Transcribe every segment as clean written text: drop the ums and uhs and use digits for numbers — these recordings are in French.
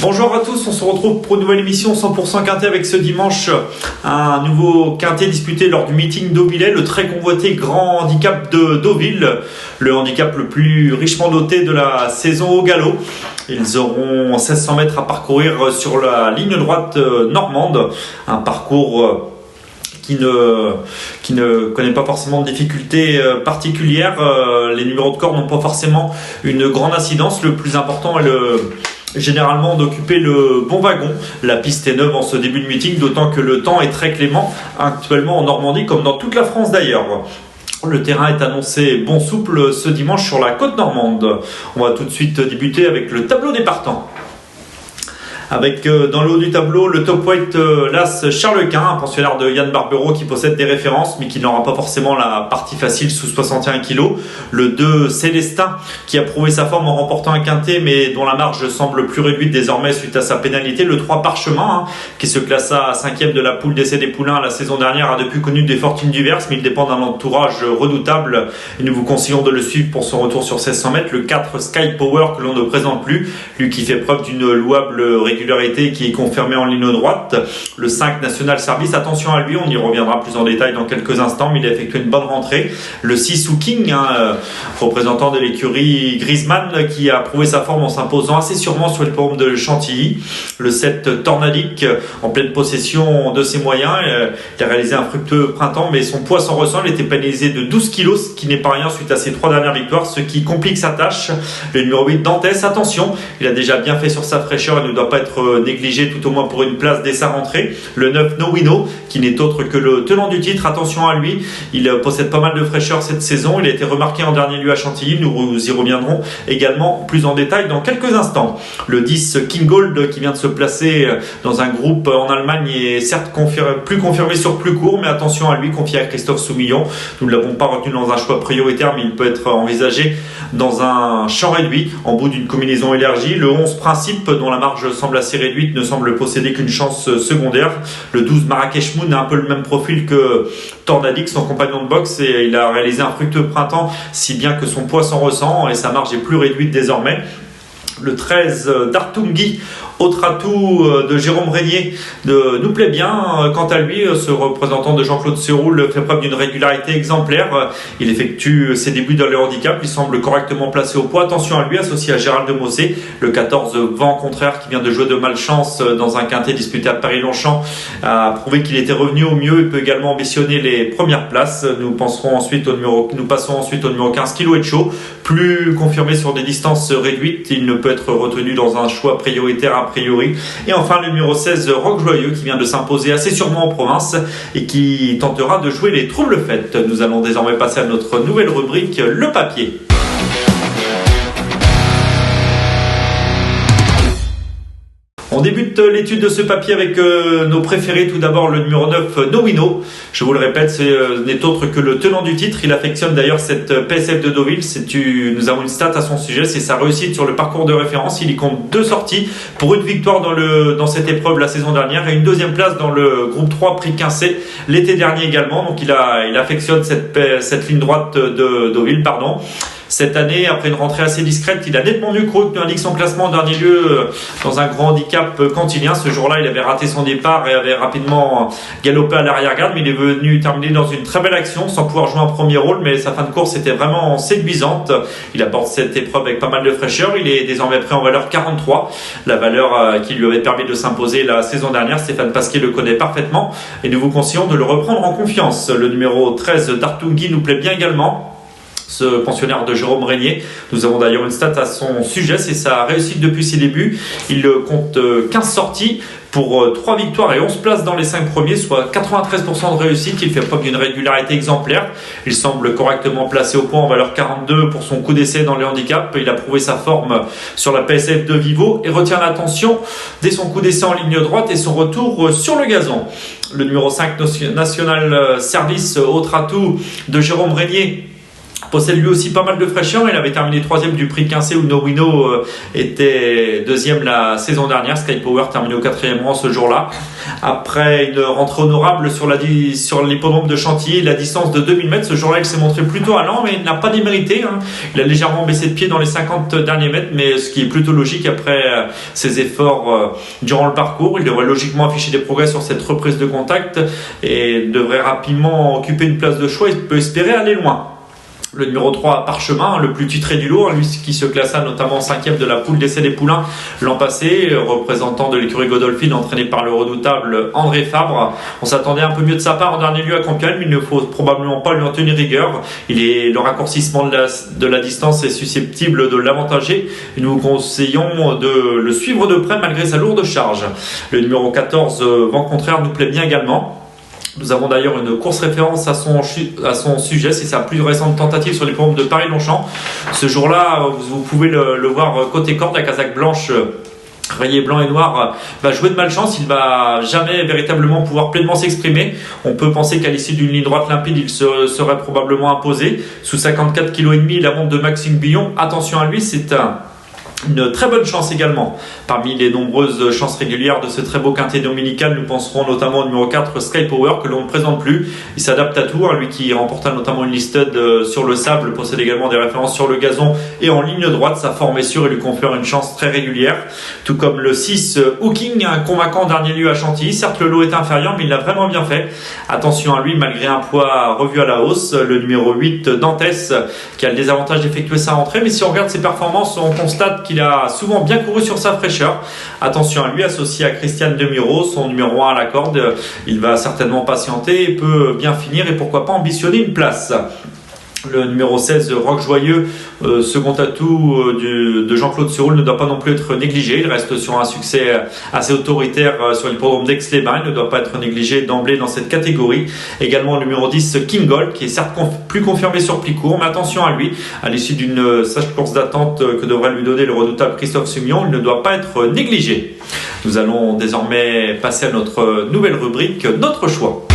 Bonjour à tous, on se retrouve pour une nouvelle émission 100% Quintet avec ce dimanche un nouveau Quintet disputé lors du meeting Deauvillais, le très convoité grand handicap de Deauville, le handicap le plus richement doté de la saison au galop. Ils auront 1600 mètres à parcourir sur la ligne droite normande, un parcours qui ne connaît pas forcément de difficultés particulières. Les numéros de corps n'ont pas forcément une grande incidence. Le plus important est généralement d'occuper le bon wagon. La piste est neuve en ce début de meeting, d'autant que le temps est très clément actuellement en Normandie comme dans toute la France d'ailleurs. Le terrain est annoncé bon souple ce dimanche sur la côte normande. On va tout de suite débuter avec le tableau des partants. Avec dans le haut du tableau le top weight l'As Charles-Quint, un pensionnaire de Yann Barbero qui possède des références mais qui n'aura pas forcément la partie facile sous 61 kg. Le 2 Célestin qui a prouvé sa forme en remportant un quintet mais dont la marge semble plus réduite désormais suite à sa pénalité. Le 3 Parchemin qui se classa à 5e de la poule d'essai des poulains la saison dernière, a depuis connu des fortunes diverses mais il dépend d'un entourage redoutable et nous vous conseillons de le suivre pour son retour sur 1600 mètres. Le 4 Sky Power que l'on ne présente plus, lui qui fait preuve d'une louable régularité qui est confirmée en ligne droite. Le 5 National Service, attention à lui, on y reviendra plus en détail dans quelques instants, mais il a effectué une bonne rentrée. Le 6 King, représentant de l'écurie Griezmann, qui a prouvé sa forme en s'imposant assez sûrement sur le podium de Chantilly. Le 7 Tornadic, en pleine possession de ses moyens, il a réalisé un fructueux printemps, mais son poids s'en ressent. Il était pénalisé de 12 kg, ce qui n'est pas rien suite à ses 3 dernières victoires, ce qui complique sa tâche. Le numéro 8 Dantès, attention, il a déjà bien fait sur sa fraîcheur et ne doit pas être négligé, tout au moins pour une place dès sa rentrée. Le 9 Nowino, qui n'est autre que le tenant du titre, attention à lui, il possède pas mal de fraîcheur cette saison, il a été remarqué en dernier lieu à Chantilly, nous y reviendrons également plus en détail dans quelques instants. Le 10 King Gold qui vient de se placer dans un groupe en Allemagne est certes plus confirmé sur plus court, mais attention à lui, confié à Christophe Soumillon. Nous ne l'avons pas retenu dans un choix prioritaire, mais il peut être envisagé dans un champ réduit en bout d'une combinaison élargie. Le 11 Principe, dont la marge semble assez réduite, ne semble posséder qu'une chance secondaire. Le 12 Marrakech Moon a un peu le même profil que Tornadic, son compagnon de boxe, et il a réalisé un fructueux printemps, si bien que son poids s'en ressent et sa marge est plus réduite désormais. Le 13 Dartungi, autre atout de Jérôme Régnier, nous plaît bien. Quant à lui, ce représentant de Jean-Claude Séroul fait preuve d'une régularité exemplaire. Il effectue ses débuts dans le handicap, il semble correctement placé au poids. Attention à lui, associé à Gérald de Mossé. Le 14 Vent Contraire qui vient de jouer de malchance dans un quintet disputé à Paris-Longchamp a prouvé qu'il était revenu au mieux. Il peut également ambitionner les premières places. Nous passons ensuite au numéro 15 Kilo et Chaud, plus confirmé sur des distances réduites. Il ne peut être retenu dans un choix prioritaire a priori. Et enfin le numéro 16 Rock Joyeux qui vient de s'imposer assez sûrement en province et qui tentera de jouer les troubles fêtes. Nous allons désormais passer à notre nouvelle rubrique, le papier. On débute l'étude de ce papier avec nos préférés. Tout d'abord le numéro 9 Nowino. Je vous le répète, ce n'est autre que le tenant du titre. Il affectionne d'ailleurs cette PSF de Deauville. Nous avons une stat à son sujet, c'est sa réussite sur le parcours de référence. Il y compte 2 sorties pour une victoire dans cette épreuve la saison dernière et une deuxième place dans le groupe 3 prix Quincé l'été dernier également. Donc il affectionne cette ligne droite de Deauville, Cette année, après une rentrée assez discrète, il a nettement mieux couru que nous indique son classement en dernier lieu dans un grand handicap cantilien. Ce jour-là, il avait raté son départ et avait rapidement galopé à l'arrière-garde, mais il est venu terminer dans une très belle action sans pouvoir jouer un premier rôle, mais sa fin de course était vraiment séduisante. Il apporte cette épreuve avec pas mal de fraîcheur. Il est désormais prêt en valeur 43, la valeur qui lui avait permis de s'imposer la saison dernière. Stéphane Pasquier le connaît parfaitement et nous vous conseillons de le reprendre en confiance. Le numéro 13 Dartungi nous plaît bien également, ce pensionnaire de Jérôme Régnier. Nous avons d'ailleurs une stat à son sujet, c'est sa réussite depuis ses débuts. Il compte 15 sorties pour 3 victoires et 11 places dans les 5 premiers, soit 93% de réussite. Il fait preuve d'une régularité exemplaire. Il semble correctement placé au point en valeur 42 pour son coup d'essai dans le handicap. Il a prouvé sa forme sur la PSF de Vivo et retient l'attention dès son coup d'essai en ligne droite et son retour sur le gazon. Le numéro 5 National Service, autre atout de Jérôme Régnier, possède lui aussi pas mal de fraîcheur. Il avait terminé 3e du prix Quincé où Nowino était 2e la saison dernière. Sky Power terminé au 4e rang ce jour-là. Après une rentrée honorable sur l'hippodrome de Chantilly, la distance de 2000 mètres, ce jour-là il s'est montré plutôt allant, mais il n'a pas démérité. Il a légèrement baissé de pied dans les 50 derniers mètres, mais ce qui est plutôt logique après ses efforts durant le parcours. Il devrait logiquement afficher des progrès sur cette reprise de contact et devrait rapidement occuper une place de choix. Il peut espérer aller loin. Le numéro 3, Parchemin, le plus titré du lot, lui qui se classa notamment 5e de la poule d'essai des poulains l'an passé, représentant de l'écurie Godolphin entraîné par le redoutable André Fabre. On s'attendait un peu mieux de sa part en dernier lieu à Compiègne, mais il ne faut probablement pas lui en tenir rigueur. Le raccourcissement de la distance est susceptible de l'avantager. Nous conseillons de le suivre de près malgré sa lourde charge. Le numéro 14, Vent Contraire, nous plaît bien également. Nous avons d'ailleurs une course référence à son sujet, c'est sa plus récente tentative sur les l'hippodrome de Paris-Longchamp. Ce jour-là, vous pouvez le voir côté corde, la casaque blanche rayé blanc et noir va jouer de malchance, il va jamais véritablement pouvoir pleinement s'exprimer. On peut penser qu'à l'issue d'une ligne droite limpide, il serait probablement imposé. Sous 54,5 kg, la montre de Maxime Billon, attention à lui, c'est une très bonne chance également. Parmi les nombreuses chances régulières de ce très beau quintet dominical, nous penserons notamment au numéro 4, Sky Power, que l'on ne présente plus. Il s'adapte à tout, lui qui remporta notamment une listed sur le sable, possède également des références sur le gazon et en ligne droite. Sa forme est sûre et lui confère une chance très régulière. Tout comme le 6, Hooking, un convaincant dernier lieu à Chantilly. Certes, le lot est inférieur, mais il l'a vraiment bien fait. Attention à lui, malgré un poids revu à la hausse. Le numéro 8, Dantès, qui a le désavantage d'effectuer sa rentrée, mais si on regarde ses performances, on constate qu'il a souvent bien couru sur sa fraîcheur. Attention à lui, associé à Christiane Demiro, son numéro 1 à la corde. Il va certainement patienter et peut bien finir et pourquoi pas ambitionner une place. Le numéro 16, Rock Joyeux, second atout de Jean-Claude Seroul, ne doit pas non plus être négligé. Il reste sur un succès assez autoritaire sur l'hippodrome d'Aix-les-Bains. Il ne doit pas être négligé d'emblée dans cette catégorie. Également le numéro 10, King Gold, qui est certes plus confirmé sur pli court, mais attention à lui. À l'issue d'une sage course d'attente que devrait lui donner le redoutable Christophe Sumion, il ne doit pas être négligé. Nous allons désormais passer à notre nouvelle rubrique, Notre choix.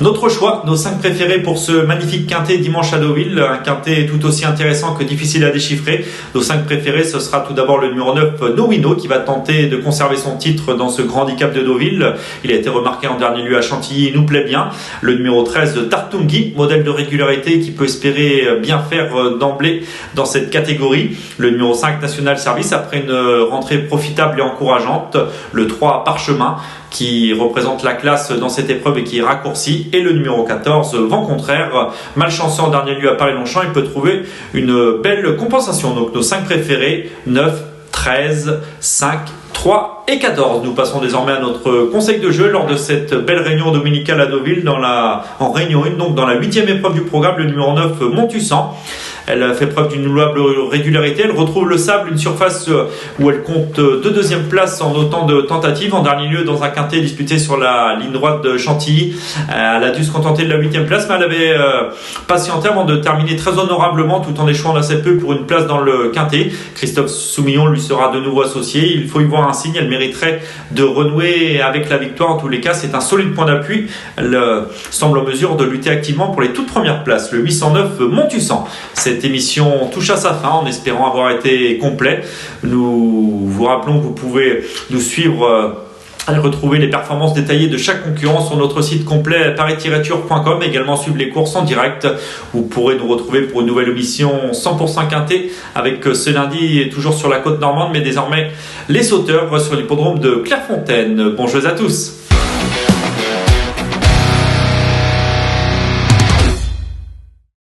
Notre choix, nos 5 préférés pour ce magnifique quintet dimanche à Deauville, un quintet tout aussi intéressant que difficile à déchiffrer. Nos 5 préférés, ce sera tout d'abord le numéro 9, Nowino, qui va tenter de conserver son titre dans ce grand handicap de Deauville. Il a été remarqué en dernier lieu à Chantilly, il nous plaît bien. Le numéro 13, Tartungi, modèle de régularité qui peut espérer bien faire d'emblée dans cette catégorie. Le numéro 5, National Service, après une rentrée profitable et encourageante. Le 3, Parchemin, qui représente la classe dans cette épreuve et qui est raccourci. Et le numéro 14, Vent Contraire, malchanceux en dernier lieu à Paris-Longchamp, il peut trouver une belle compensation. Donc nos 5 préférés, 9, 13, 5, 3 et 14. Nous passons désormais à notre conseil de jeu lors de cette belle réunion dominicale à Deauville en réunion 1, donc dans la 8e épreuve du programme, le numéro 9, Montussan. Elle fait preuve d'une louable régularité. Elle retrouve le sable, une surface où elle compte 2 deuxièmes places en autant de tentatives. En dernier lieu, dans un quintet disputé sur la ligne droite de Chantilly, elle a dû se contenter de la 8e place, mais elle avait patienté avant de terminer très honorablement tout en échouant assez peu pour une place dans le quintet. Christophe Soumillon lui sera de nouveau associé. Il faut y voir un signe. Elle mériterait de renouer avec la victoire. En tous les cas, c'est un solide point d'appui. Elle semble en mesure de lutter activement pour les toutes premières places. Le 809, Montussan. Cette émission touche à sa fin en espérant avoir été complet. Nous vous rappelons que vous pouvez nous suivre et retrouver les performances détaillées de chaque concurrent sur notre site complet paris-tour.com. Également suivre les courses en direct. Vous pourrez nous retrouver pour une nouvelle émission 100% quintet avec ce lundi toujours sur la côte normande, mais désormais les sauteurs sur l'hippodrome de Clairefontaine. Bon jeu à tous.